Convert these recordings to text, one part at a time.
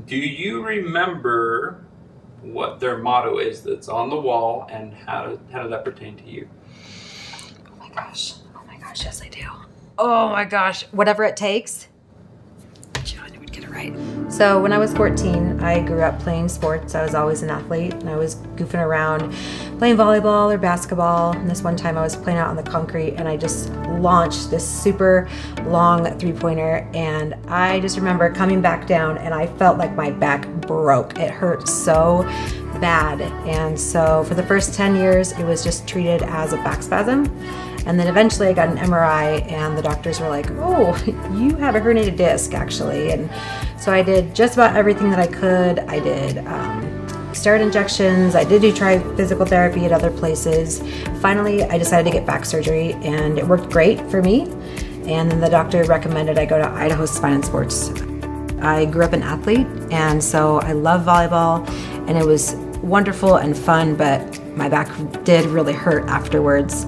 Do you remember what their motto is that's on the wall, and how does that pertain to you? Oh my gosh, yes I do. Oh my gosh, whatever it takes. John would get it right. So when I was 14, I grew up playing sports. I was always an athlete, and I was goofing around playing volleyball or basketball. And this one time I was playing out on the concrete, and I just launched this super long three-pointer, and I just remember coming back down, and I felt like my back broke. It hurt so bad. And so for the first 10 years, it was just treated as a back spasm. And then eventually I got an MRI, and the doctors were like, oh, you have a herniated disc actually. And so I did just about everything that I could. I did steroid injections. I did try physical therapy at other places. Finally, I decided to get back surgery, and it worked great for me. And then the doctor recommended I go to Idaho Spinal Sports. I grew up an athlete, and so I love volleyball, and it was wonderful and fun, but my back did really hurt afterwards.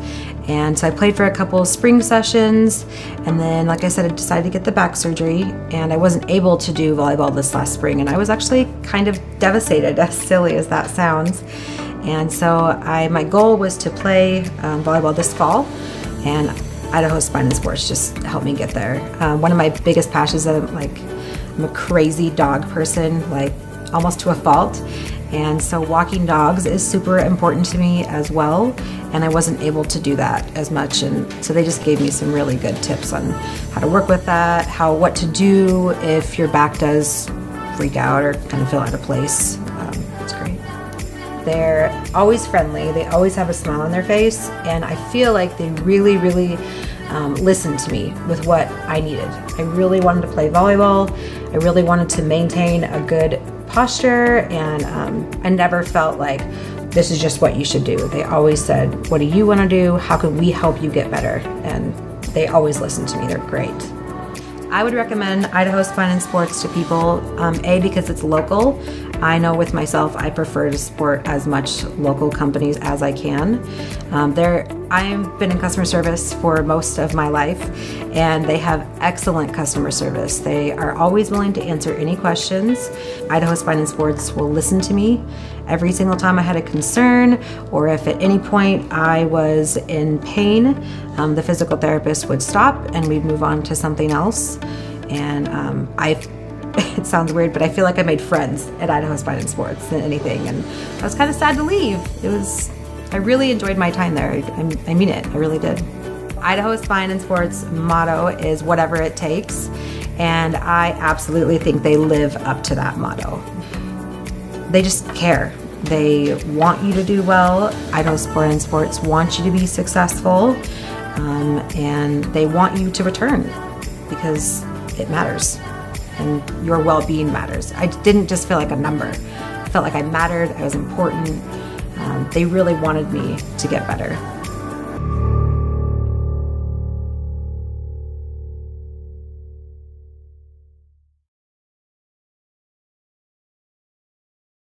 And so I played for a couple of spring sessions, and then, like I said, I decided to get the back surgery, and I wasn't able to do volleyball this last spring, and I was actually kind of devastated, as silly as that sounds. And so my goal was to play volleyball this fall, and Idaho Spinal Sports just helped me get there. One of my biggest passions is I'm a crazy dog person, like almost to a fault. And so walking dogs is super important to me as well, and I wasn't able to do that as much, and so they just gave me some really good tips on how to work with that, what to do if your back does freak out or kind of feel out of place. It's great. They're always friendly, they always have a smile on their face, and I feel like they really, really listened to me with what I needed. I really wanted to play volleyball. I really wanted to maintain a good posture, and I never felt like this is just what you should do. They always said, what do you want to do? How can we help you get better? And they always listened to me. They're great. I would recommend Idaho Spinal Sports to people, because it's local. I know with myself, I prefer to support as much local companies as I can. I've been in customer service for most of my life, and they have excellent customer service. They are always willing to answer any questions. Idaho Spinal Sports will listen to me every single time I had a concern, or if at any point I was in pain, the physical therapist would stop and we'd move on to something else. And it sounds weird, but I feel like I made friends at Idaho Spinal Sports than anything, and I was kind of sad to leave. I really enjoyed my time there. I mean it, I really did. Idaho Spinal Sports motto is whatever it takes, and I absolutely think they live up to that motto. They just care. They want you to do well. Idaho Spinal Sports wants you to be successful, and they want you to return because it matters, and your well-being matters. I didn't just feel like a number. I felt like I mattered, I was important. They really wanted me to get better.